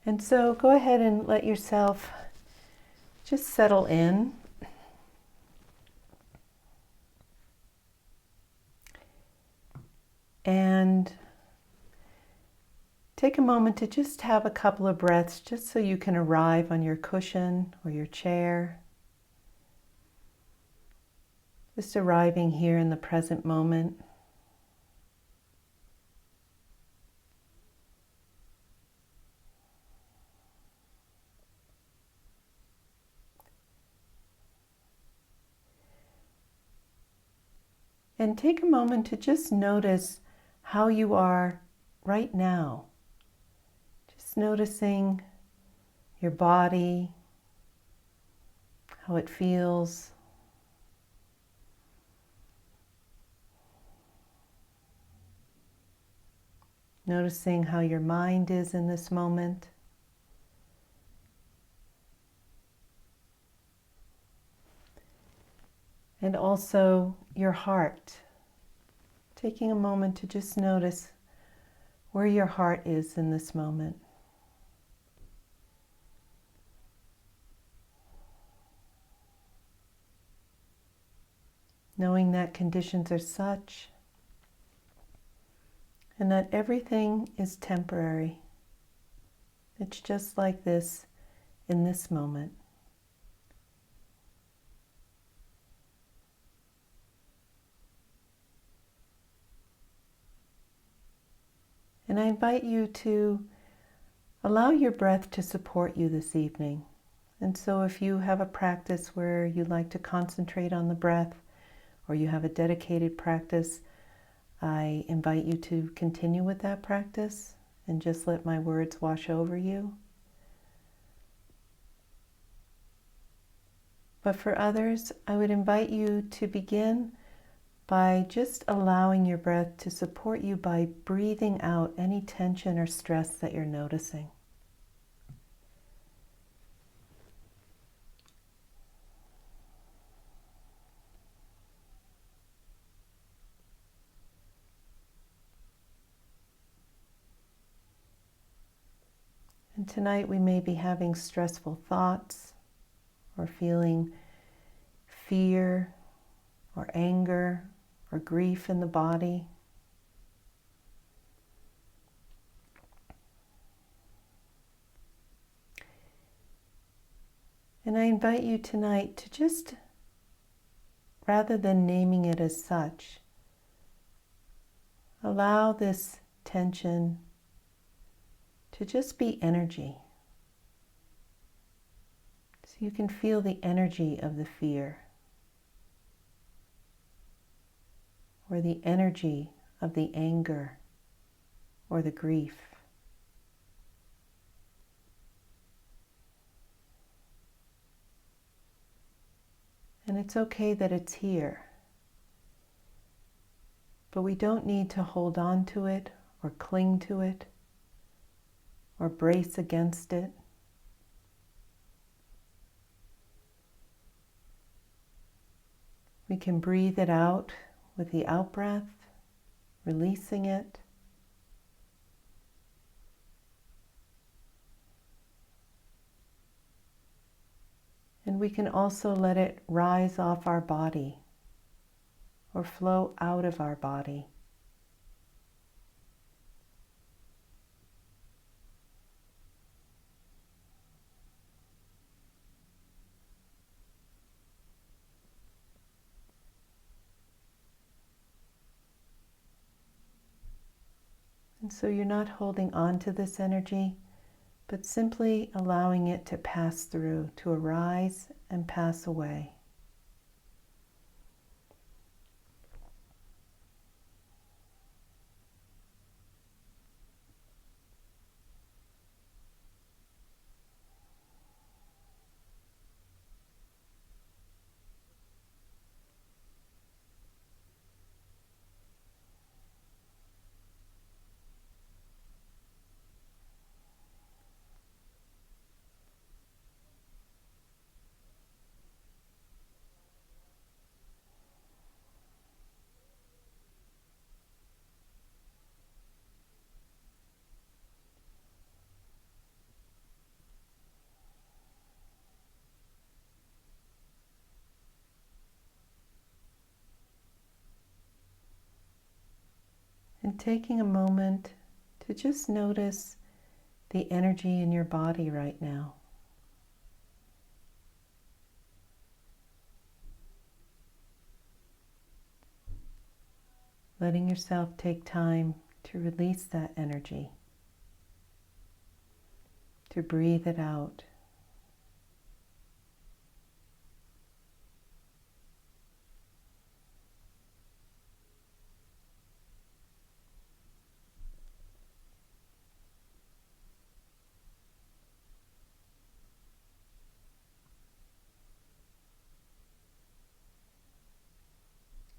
And so go ahead and let yourself just settle in. And take a moment to just have a couple of breaths just so you can arrive on your cushion or your chair. Just arriving here in the present moment. And take a moment to just notice how you are right now. Just noticing your body, how it feels. Noticing how your mind is in this moment. And also your heart. Taking a moment to just notice where your heart is in this moment. Knowing that conditions are such and that everything is temporary. It's just like this in this moment. And I invite you to allow your breath to support you this evening. And so if you have a practice where you like to concentrate on the breath, or you have a dedicated practice, I invite you to continue with that practice and just let my words wash over you. But for others, I would invite you to begin by just allowing your breath to support you by breathing out any tension or stress that you're noticing. And tonight we may be having stressful thoughts or feeling fear or anger or grief in the body. And I invite you tonight to just, rather than naming it as such, allow this tension to just be energy. So you can feel the energy of the fear, or the energy of the anger or the grief. And it's okay that it's here, but we don't need to hold on to it or cling to it or brace against it. We can breathe it out with the out-breath, releasing it. And we can also let it rise off our body or flow out of our body. And so you're not holding on to this energy, but simply allowing it to pass through, to arise and pass away. And taking a moment to just notice the energy in your body right now. Letting yourself take time to release that energy, to breathe it out.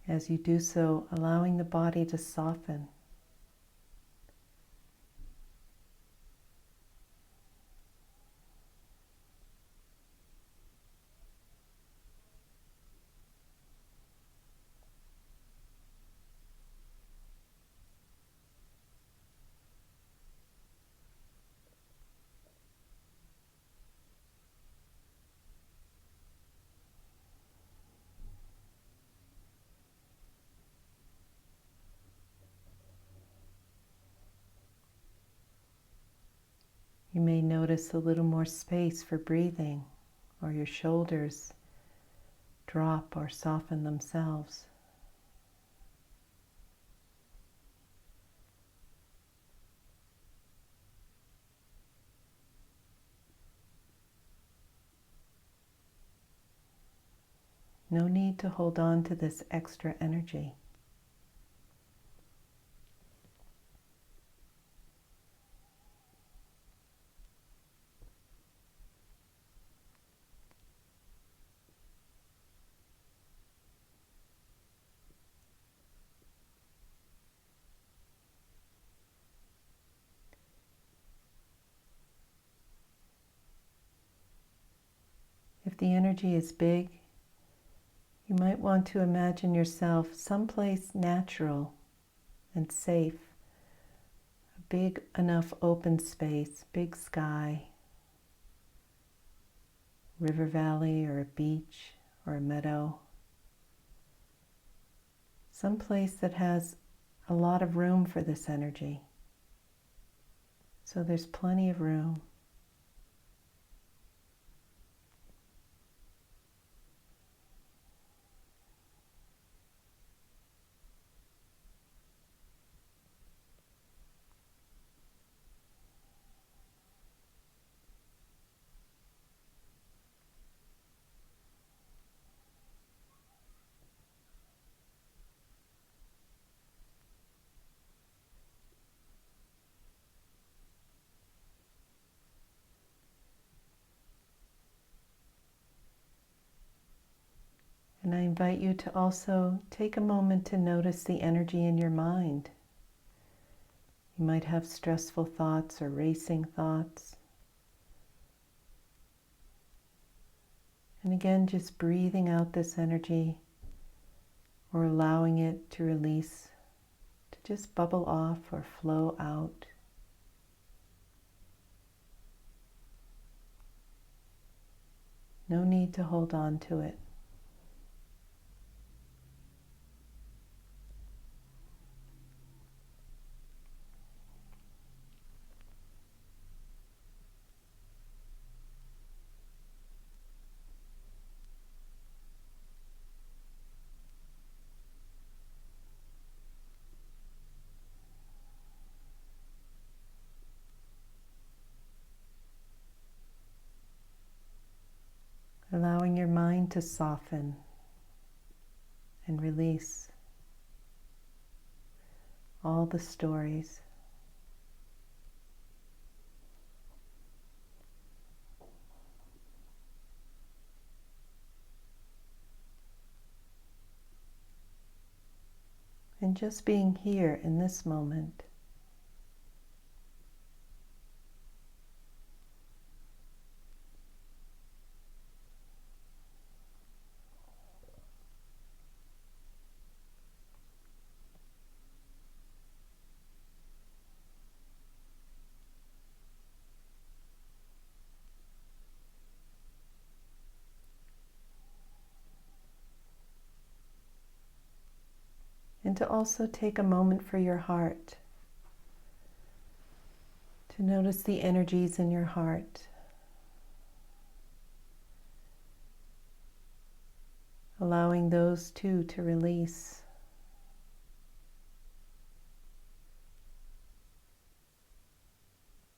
As you do so, allowing the body to soften. You may notice a little more space for breathing, or your shoulders drop or soften themselves. No need to hold on to this extra energy. If the energy is big, you might want to imagine yourself someplace natural and safe, a big enough open space, big sky, river valley or a beach or a meadow, someplace that has a lot of room for this energy. So there's plenty of room. And I invite you to also take a moment to notice the energy in your mind. You might have stressful thoughts or racing thoughts. And again, just breathing out this energy or allowing it to release, to just bubble off or flow out. No need to hold on to it. Allowing your mind to soften and release all the stories. And just being here in this moment. and to also take a moment for your heart, to notice the energies in your heart, allowing those too to release.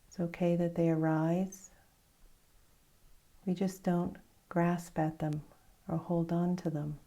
It's okay that they arise. We just don't grasp at them or hold on to them.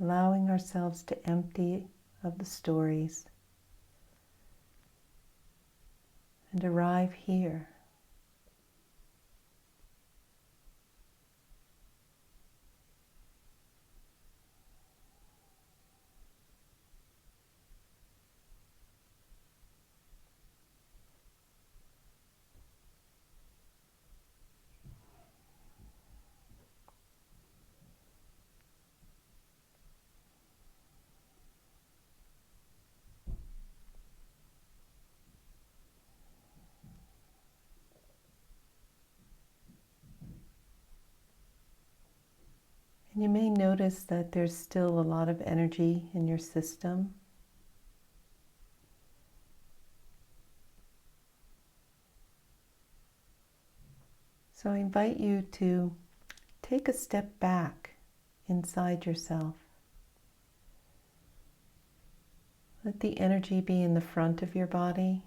Allowing ourselves to empty of the stories and arrive here. And you may notice that there's still a lot of energy in your system. So I invite you to take a step back inside yourself. Let the energy be in the front of your body.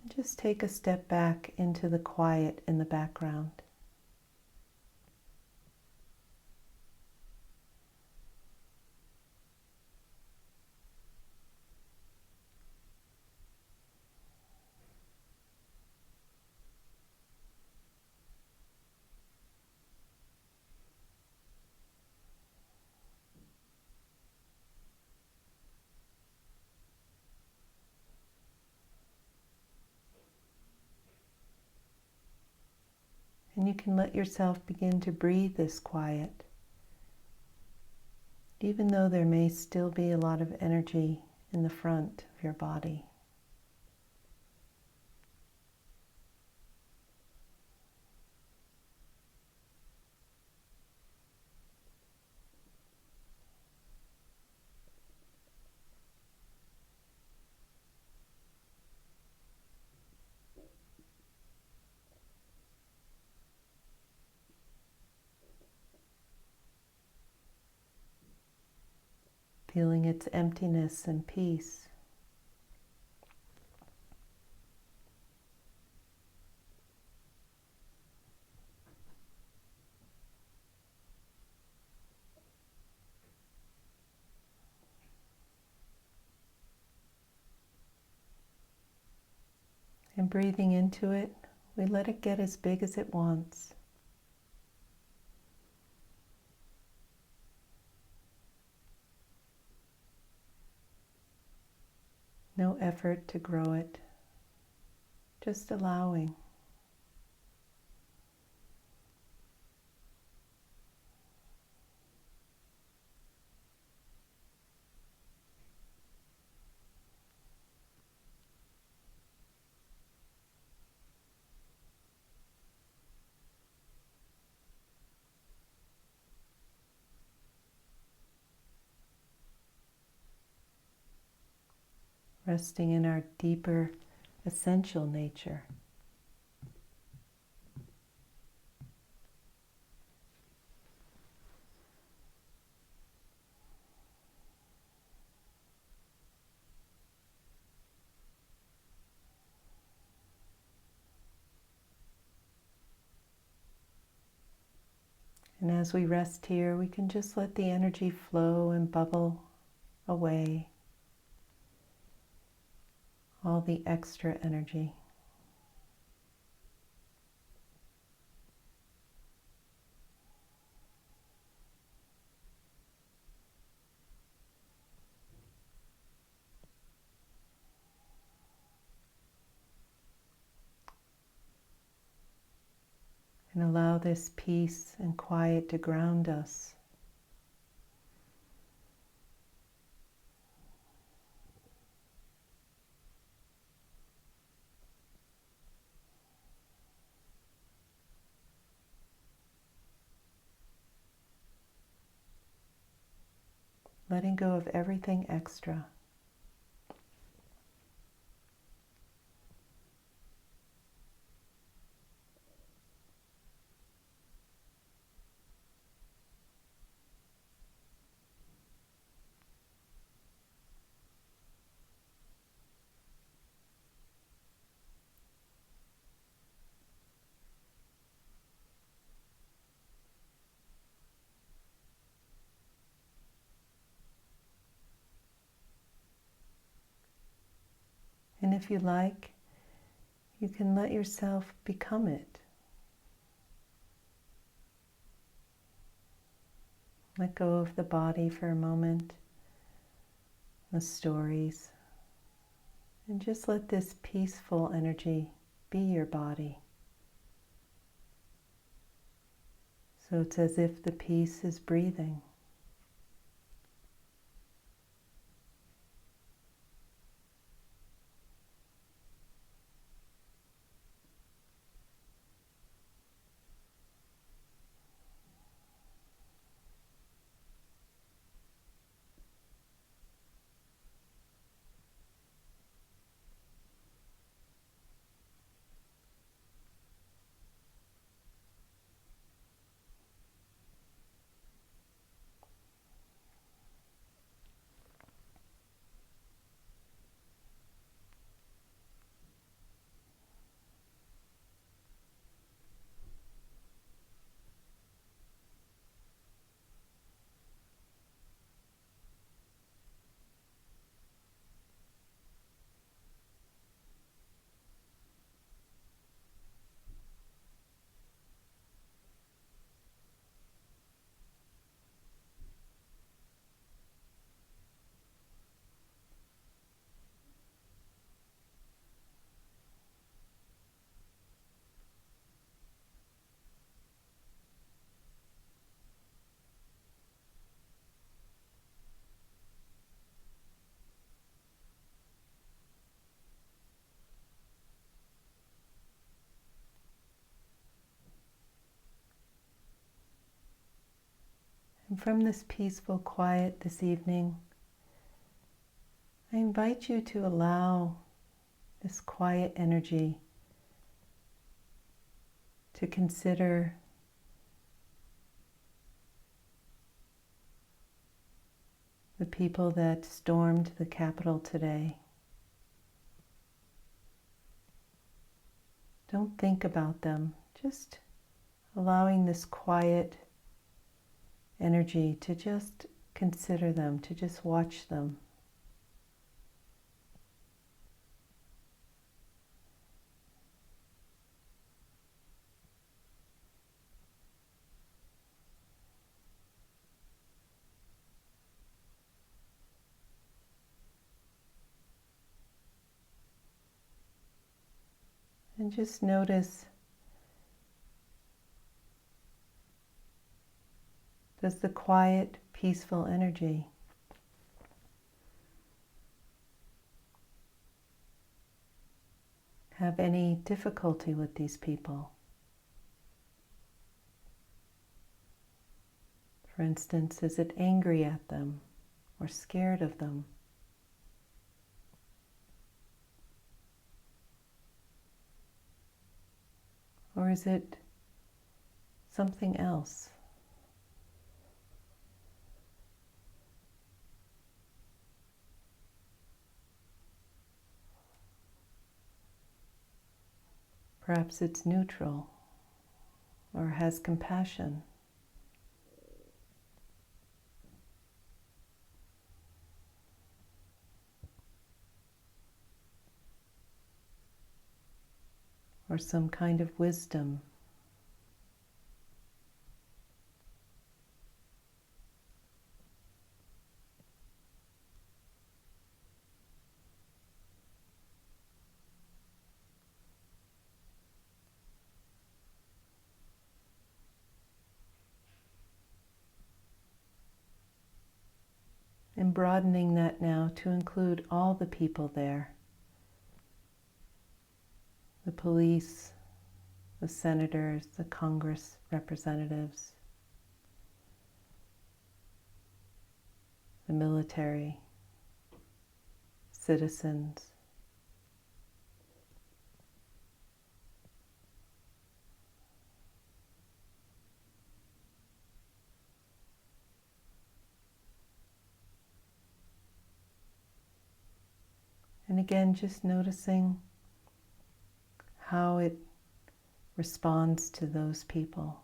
And just take a step back into the quiet in the background. And you can let yourself begin to breathe this quiet, even though there may still be a lot of energy in the front of your body. Feeling its emptiness and peace. And breathing into it, we let it get as big as it wants. No effort to grow it, just allowing. Resting in our deeper, essential nature. And as we rest here, we can just let the energy flow and bubble away, all the extra energy. And allow this peace and quiet to ground us. Letting go of everything extra. And if you like, you can let yourself become it. Let go of the body for a moment, the stories, and just let this peaceful energy be your body. So it's as if the peace is breathing. And from this peaceful quiet this evening, I invite you to allow this quiet energy to consider the people that stormed the Capitol today. Don't think about them, just allowing this quiet energy to just consider them, to just watch them. And just notice, does the quiet, peaceful energy have any difficulty with these people? For instance, is it angry at them or scared of them? Or is it something else? Perhaps it's neutral or has compassion. Or some kind of wisdom. And broadening that now to include all the people there. The police, the senators, the Congress representatives, the military, citizens. And again, just noticing how it responds to those people.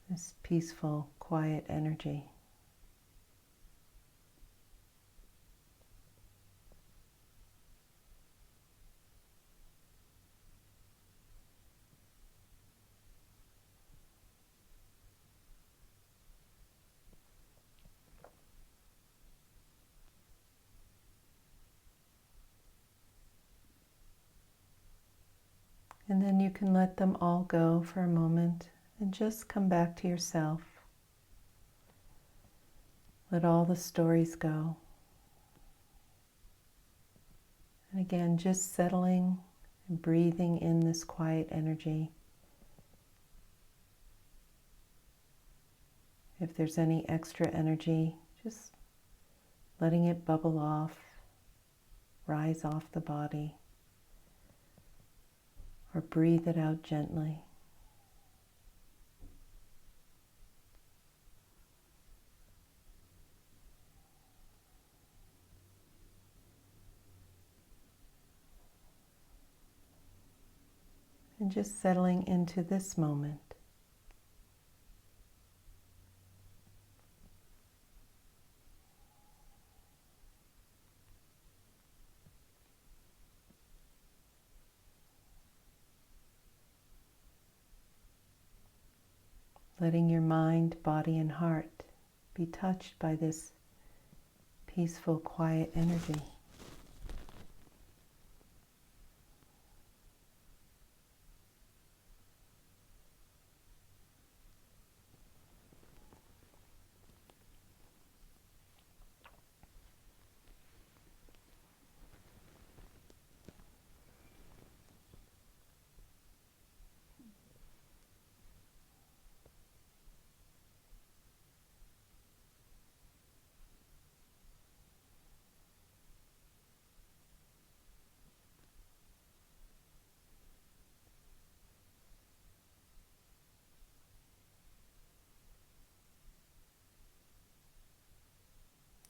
This peaceful, quiet energy. And then you can let them all go for a moment and just come back to yourself. Let all the stories go. And again, just settling and breathing in this quiet energy. If there's any extra energy, just letting it bubble off, rise off the body, or breathe it out gently. And just settling into this moment. Letting your mind, body, and heart be touched by this peaceful, quiet energy.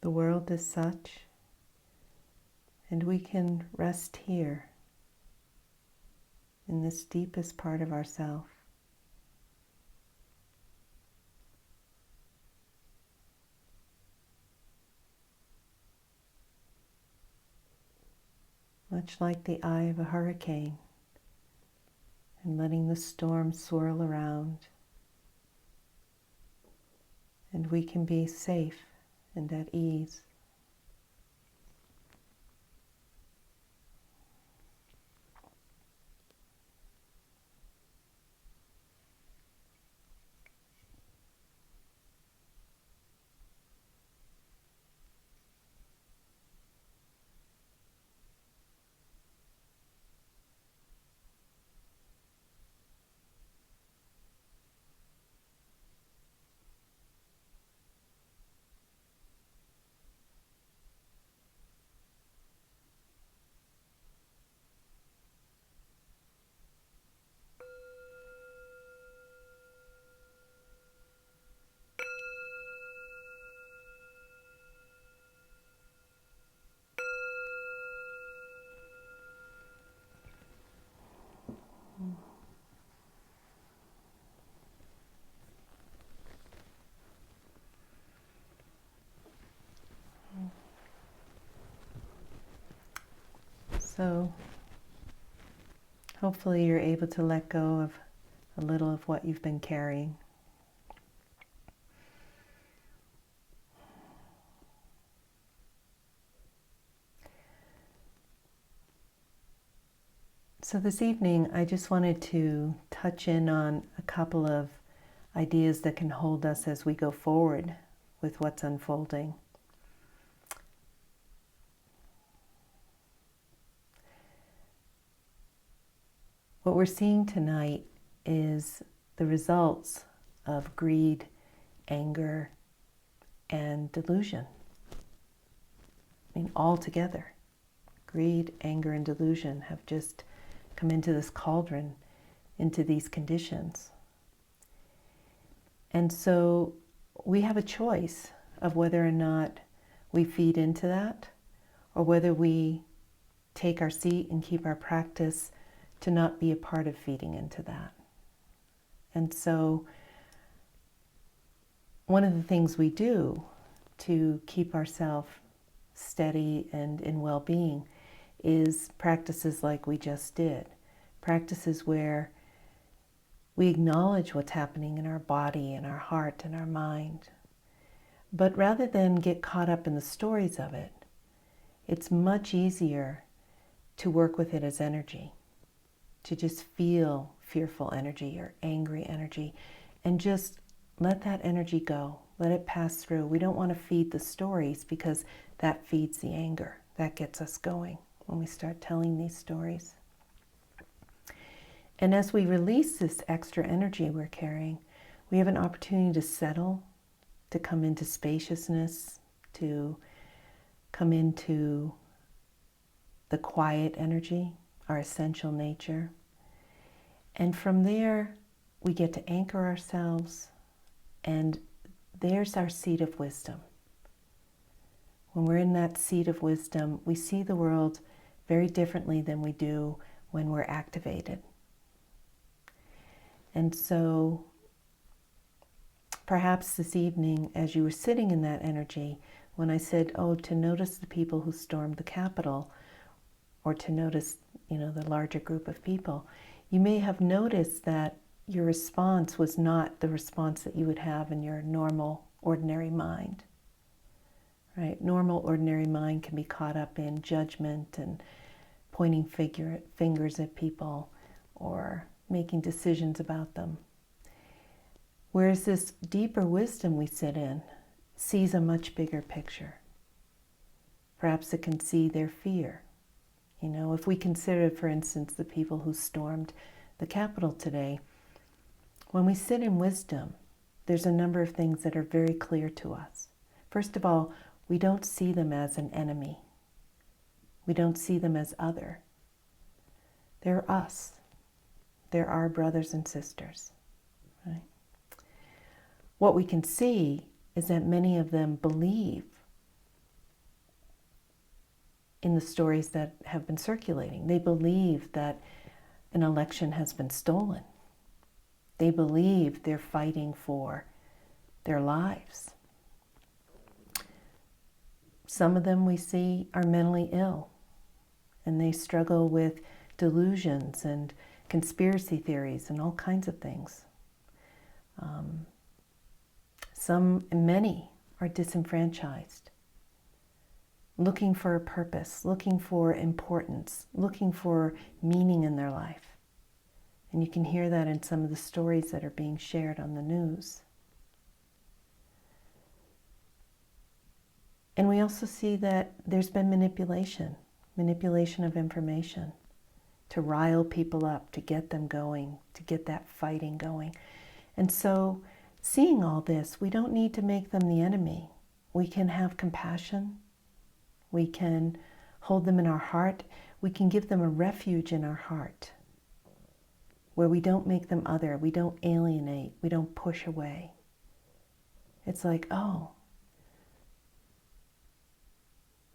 The world is such, and we can rest here in this deepest part of ourself. Much like the eye of a hurricane, and letting the storm swirl around, and we can be safe and at ease. So hopefully you're able to let go of a little of what you've been carrying. So this evening, I just wanted to touch in on a couple of ideas that can hold us as we go forward with what's unfolding. What we're seeing tonight is the results of greed, anger, and delusion. I mean, all together. Greed, anger, and delusion have just come into this cauldron, into these conditions. And so we have a choice of whether or not we feed into that, or whether we take our seat and keep our practice to not be a part of feeding into that. And so one of the things we do to keep ourselves steady and in well-being is practices like we just did. Practices where we acknowledge what's happening in our body and our heart and our mind. But rather than get caught up in the stories of it, it's much easier to work with it as energy, to just feel fearful energy or angry energy and just let that energy go, let it pass through. We don't want to feed the stories because that feeds the anger. That gets us going when we start telling these stories. And as we release this extra energy we're carrying, we have an opportunity to settle, to come into spaciousness, to come into the quiet energy, our essential nature. And from there, we get to anchor ourselves, and there's our seat of wisdom. When we're in that seat of wisdom, we see the world very differently than we do when we're activated. And so perhaps this evening, as you were sitting in that energy, when I said, to notice the people who stormed the Capitol, or to notice, the larger group of people, you may have noticed that your response was not the response that you would have in your normal, ordinary mind. Right? Normal, ordinary mind can be caught up in judgment and pointing fingers at people or making decisions about them. Whereas this deeper wisdom we sit in sees a much bigger picture. Perhaps it can see their fear. If we consider, for instance, the people who stormed the Capitol today, when we sit in wisdom, there's a number of things that are very clear to us. First of all, we don't see them as an enemy. We don't see them as other. They're us. They're our brothers and sisters. Right? What we can see is that many of them believe in the stories that have been circulating. They believe that an election has been stolen. They believe they're fighting for their lives. Some of them we see are mentally ill, and they struggle with delusions and conspiracy theories and all kinds of things. Many are disenfranchised, looking for a purpose, looking for importance, looking for meaning in their life. And you can hear that in some of the stories that are being shared on the news. And we also see that there's been manipulation of information to rile people up, to get them going, to get that fighting going. And so, seeing all this, we don't need to make them the enemy. We can have compassion. We can hold them in our heart. We can give them a refuge in our heart where we don't make them other, we don't alienate, we don't push away. It's like,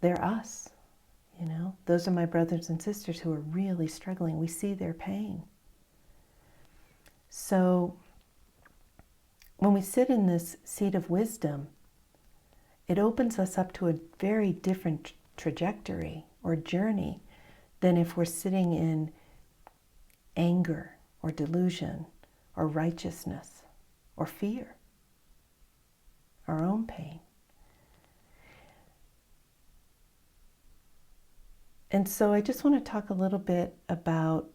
they're us. Those are my brothers and sisters who are really struggling. We see their pain. So when we sit in this seat of wisdom, it opens us up to a very different trajectory or journey than if we're sitting in anger or delusion or righteousness or fear, our own pain. And so I just want to talk a little bit about,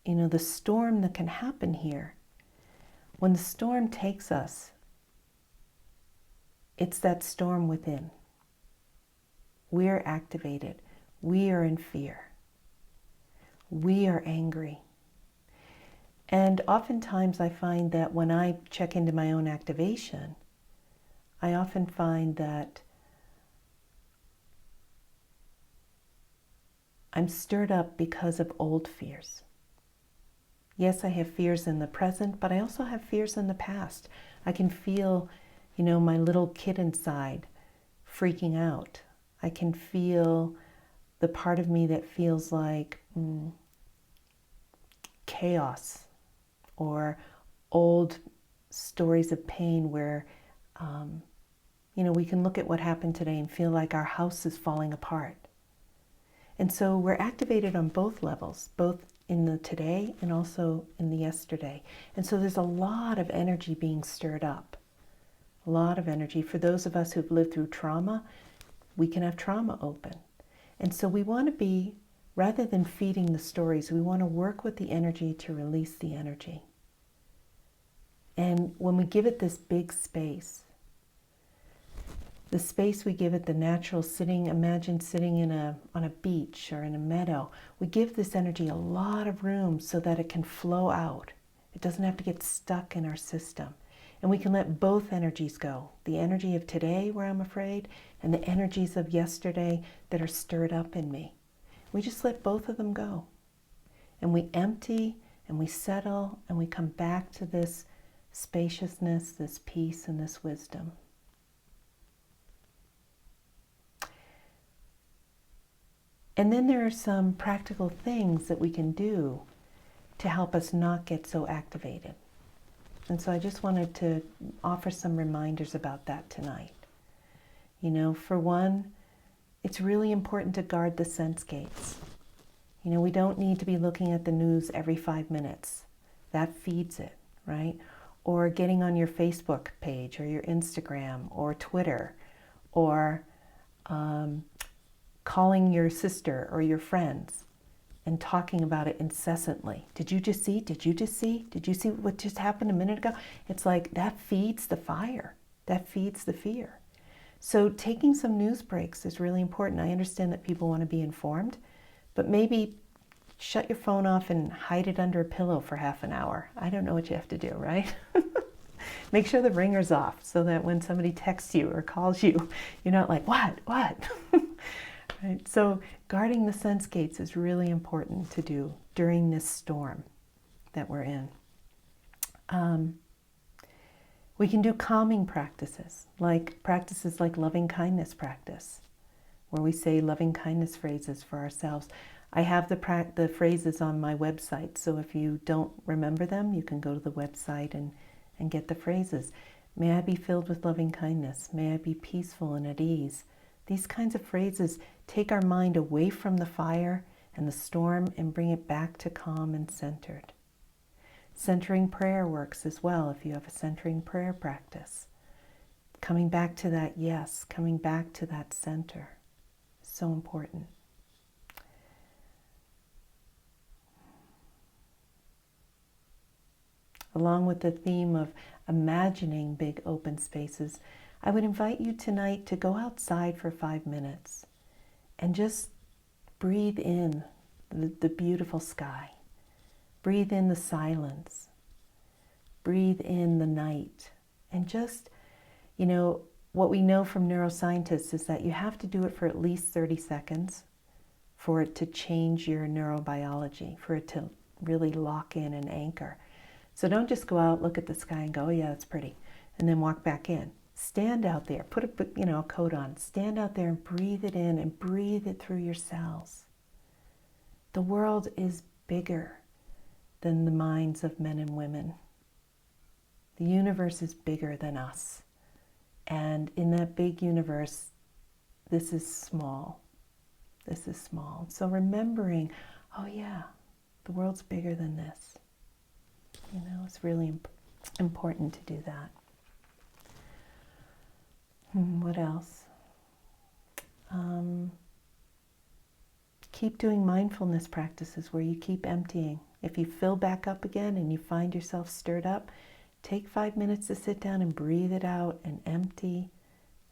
the storm that can happen here When the storm takes us, it's that storm within. We're activated. We are in fear. We are angry. And oftentimes I find that when I check into my own activation, I often find that I'm stirred up because of old fears. Yes, I have fears in the present, but I also have fears in the past. I can feel, my little kid inside freaking out. I can feel the part of me that feels like chaos, or old stories of pain where, we can look at what happened today and feel like our house is falling apart. And so we're activated on both levels, both in the today and also in the yesterday. And so there's a lot of energy being stirred up, a lot of energy. For those of us who've lived through trauma, we can have trauma open. And so we want to be, rather than feeding the stories, we want to work with the energy to release the energy. And when we give it this big space, the space we give it, the natural sitting, imagine sitting on a beach or in a meadow, we give this energy a lot of room so that it can flow out. It doesn't have to get stuck in our system. And we can let both energies go. The energy of today where I'm afraid, and the energies of yesterday that are stirred up in me. We just let both of them go. And we empty and we settle and we come back to this spaciousness, this peace, and this wisdom. And then there are some practical things that we can do to help us not get so activated. And so I just wanted to offer some reminders about that tonight. For one, it's really important to guard the sense gates. We don't need to be looking at the news every 5 minutes. That feeds it, right? Or getting on your Facebook page or your Instagram or Twitter, or calling your sister or your friends and talking about it incessantly. Did you just see? Did you just see? Did you see what just happened a minute ago? It's like that feeds the fire. That feeds the fear. So taking some news breaks is really important. I understand that people want to be informed, but maybe shut your phone off and hide it under a pillow for half an hour. I don't know what you have to do, right? Make sure the ringer's off so that when somebody texts you or calls you, you're not like, what? Right? So guarding the sense gates is really important to do during this storm that we're in. We can do calming practices like loving kindness practice, where we say loving kindness phrases for ourselves. I have the phrases on my website, so if you don't remember them, you can go to the website and get the phrases. May I be filled with loving kindness. May I be peaceful and at ease. These kinds of phrases take our mind away from the fire and the storm and bring it back to calm and centered. Centering prayer works as well if you have a centering prayer practice. Coming back to that yes, coming back to that center. So important. Along with the theme of imagining big open spaces, I would invite you tonight to go outside for 5 minutes and just breathe in the beautiful sky. Breathe in the silence. Breathe in the night. And just, what we know from neuroscientists is that you have to do it for at least 30 seconds for it to change your neurobiology, for it to really lock in and anchor. So don't just go out, look at the sky and go, oh yeah, it's pretty, and then walk back in. Stand out there, put a coat on, stand out there and breathe it in and breathe it through your cells. The world is bigger than the minds of men and women. The universe is bigger than us. And in that big universe, this is small. This is small. So remembering, oh yeah, the world's bigger than this. It's really important to do that. What else? Keep doing mindfulness practices where you keep emptying. If you fill back up again and you find yourself stirred up, take 5 minutes to sit down and breathe it out and empty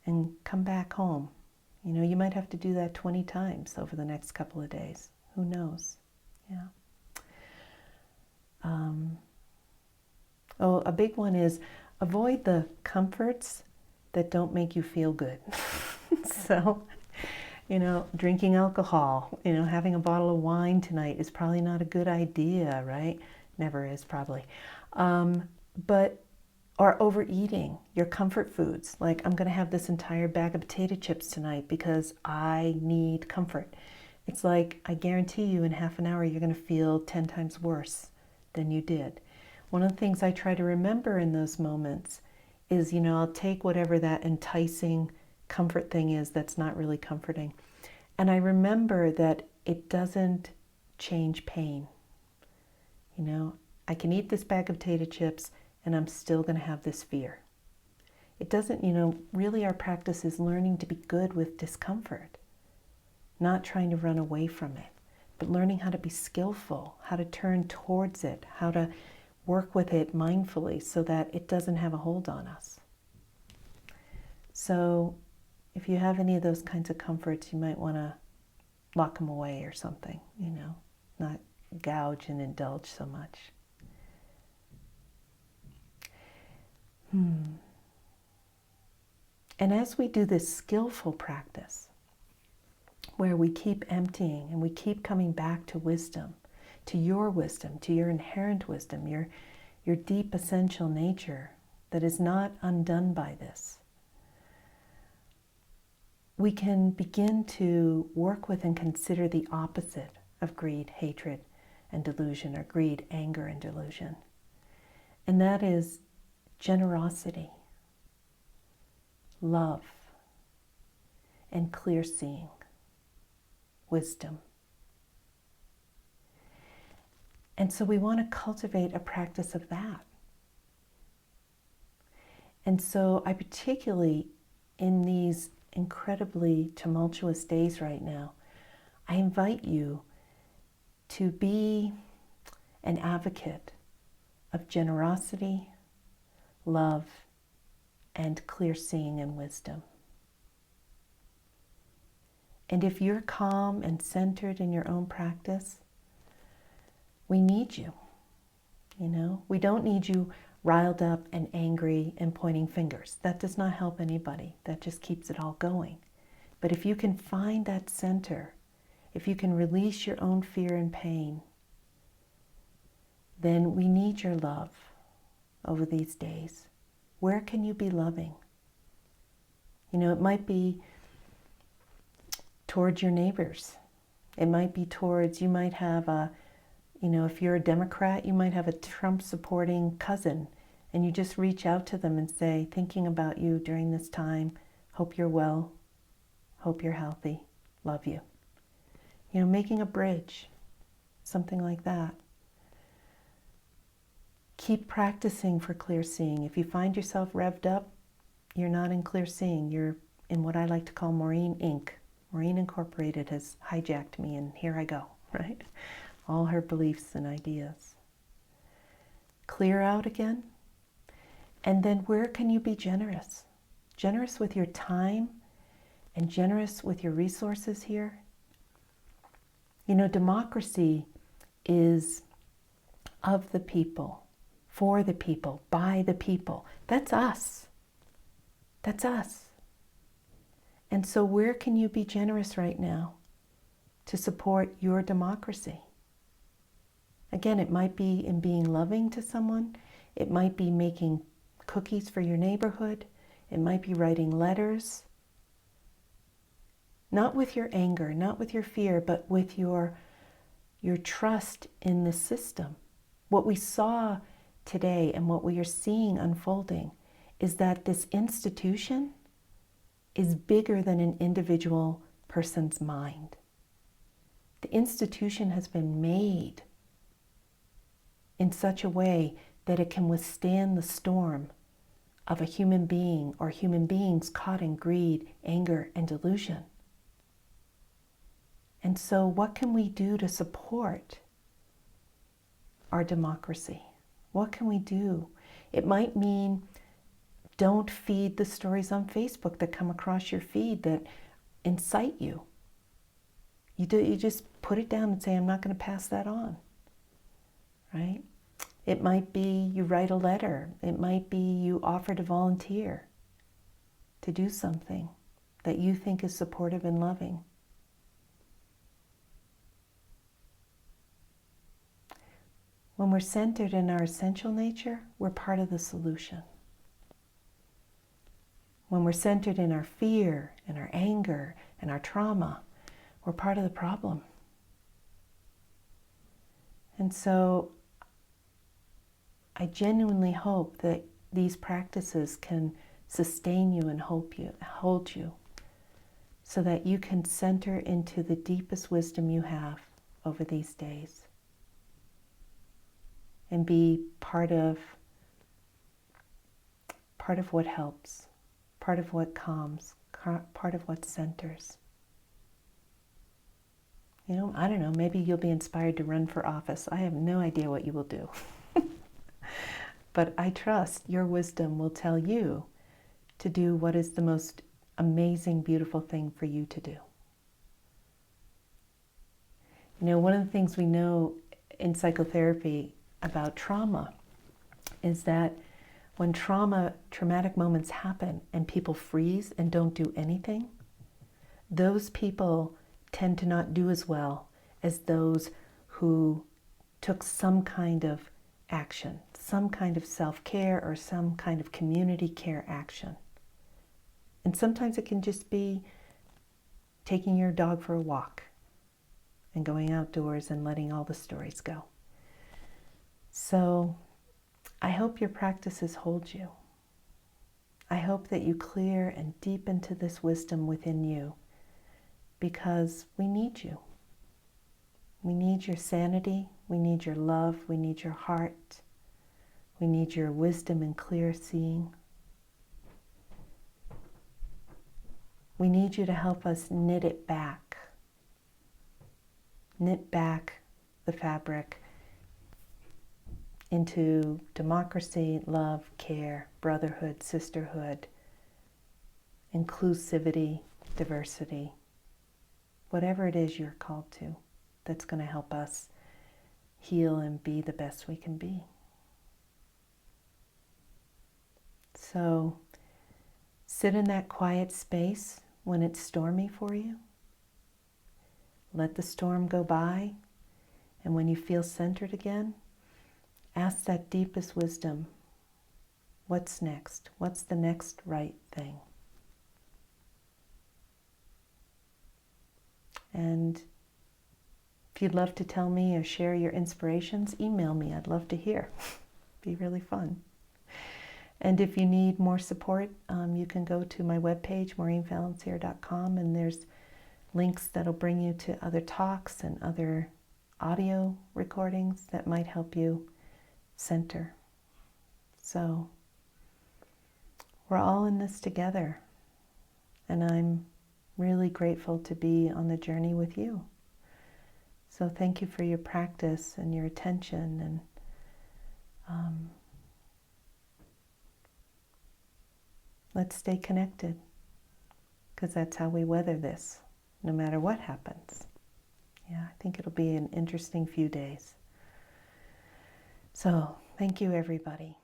and come back home. You know, you might have to do that 20 times over the next couple of days. Who knows? Yeah. A big one is avoid the comforts that don't make you feel good. So, you know, drinking alcohol, you know, having a bottle of wine tonight is probably not a good idea, right? Never is, probably. Or overeating your comfort foods. Like, I'm going to have this entire bag of potato chips tonight because I need comfort. It's like, I guarantee you in half an hour you're going to feel 10 times worse than you did. One of the things I try to remember in those moments is, you know, I'll take whatever that enticing comfort thing is that's not really comforting. And I remember that it doesn't change pain. You know, I can eat this bag of potato chips and I'm still going to have this fear. It doesn't, you know, really our practice is learning to be good with discomfort, not trying to run away from it, but learning how to be skillful, how to turn towards it, how to work with it mindfully so that it doesn't have a hold on us. So if you have any of those kinds of comforts, you might want to lock them away or something, you know, not gouge and indulge so much. And as we do this skillful practice, where we keep emptying and we keep coming back to wisdom, to your inherent wisdom, your deep essential nature that is not undone by this, we can begin to work with and consider the opposite of greed, hatred, and delusion, or greed, anger, and delusion. And that is generosity, love, and clear seeing, wisdom. And so we want to cultivate a practice of that. And so I particularly, in these incredibly tumultuous days right now, I invite you to be an advocate of generosity, love, and clear seeing and wisdom. And if you're calm and centered in your own practice, we need you. You know, we don't need you riled up and angry and pointing fingers. That does not help anybody. That just keeps it all going. But if you can find that center, if you can release your own fear and pain, then we need your love over these days. Where can you be loving? You know, it might be towards your neighbors. It might be towards, you might have a, you know, if you're a Democrat, you might have a Trump-supporting cousin, and you just reach out to them and say, thinking about you during this time, hope you're well, hope you're healthy, love you. You know, making a bridge, something like that. Keep practicing for clear seeing. If you find yourself revved up, you're not in clear seeing. You're in what I like to call Maureen Inc. Maureen Incorporated has hijacked me, and here I go, right? All her beliefs and ideas. Clear out again. And then where can you be generous? Generous with your time and generous with your resources here. You know, democracy is of the people, for the people, by the people. That's us. That's us. And so where can you be generous right now to support your democracy? Again, it might be in being loving to someone. It might be making cookies for your neighborhood. It might be writing letters. Not with your anger, not with your fear, but with your trust in the system. What we saw today and what we are seeing unfolding is that this institution is bigger than an individual person's mind. The institution has been made in such a way that it can withstand the storm of a human being or human beings caught in greed, anger, and delusion. And so what can we do to support our democracy? What can we do? It might mean don't feed the stories on Facebook that come across your feed that incite you. You just put it down and say, I'm not going to pass that on, right? It might be you write a letter. It might be you offer to volunteer to do something that you think is supportive and loving. When we're centered in our essential nature, we're part of the solution. When we're centered in our fear and our anger and our trauma, we're part of the problem. And so I genuinely hope that these practices can sustain you and hold you so that you can center into the deepest wisdom you have over these days and be part of what helps, part of what calms, part of what centers. You know, I don't know, maybe you'll be inspired to run for office. I have no idea what you will do. But I trust your wisdom will tell you to do what is the most amazing, beautiful thing for you to do. You know, one of the things we know in psychotherapy about trauma is that when traumatic moments happen and people freeze and don't do anything, those people tend to not do as well as those who took some kind of action, some kind of self-care or some kind of community care action. And sometimes it can just be taking your dog for a walk and going outdoors and letting all the stories go. So I hope your practices hold you. I hope that you clear and deep into this wisdom within you, because we need you. We need your sanity, we need your love, we need your heart, we need your wisdom and clear seeing. We need you to help us knit back the fabric into democracy, love, care, brotherhood, sisterhood, inclusivity, diversity, whatever it is you're called to, that's going to help us heal and be the best we can be. So sit in that quiet space when it's stormy for you. Let the storm go by, and when you feel centered again, ask that deepest wisdom, what's next? What's the next right thing? And if you'd love to tell me or share your inspirations, email me. I'd love to hear. Be really fun. And if you need more support, you can go to my webpage, fallon-cyr.com, and there's links that'll bring you to other talks and other audio recordings that might help you center. So we're all in this together, and I'm really grateful to be on the journey with you. So thank you for your practice and your attention, and let's stay connected, because that's how we weather this, no matter what happens. Yeah, I think it'll be an interesting few days. So thank you, everybody.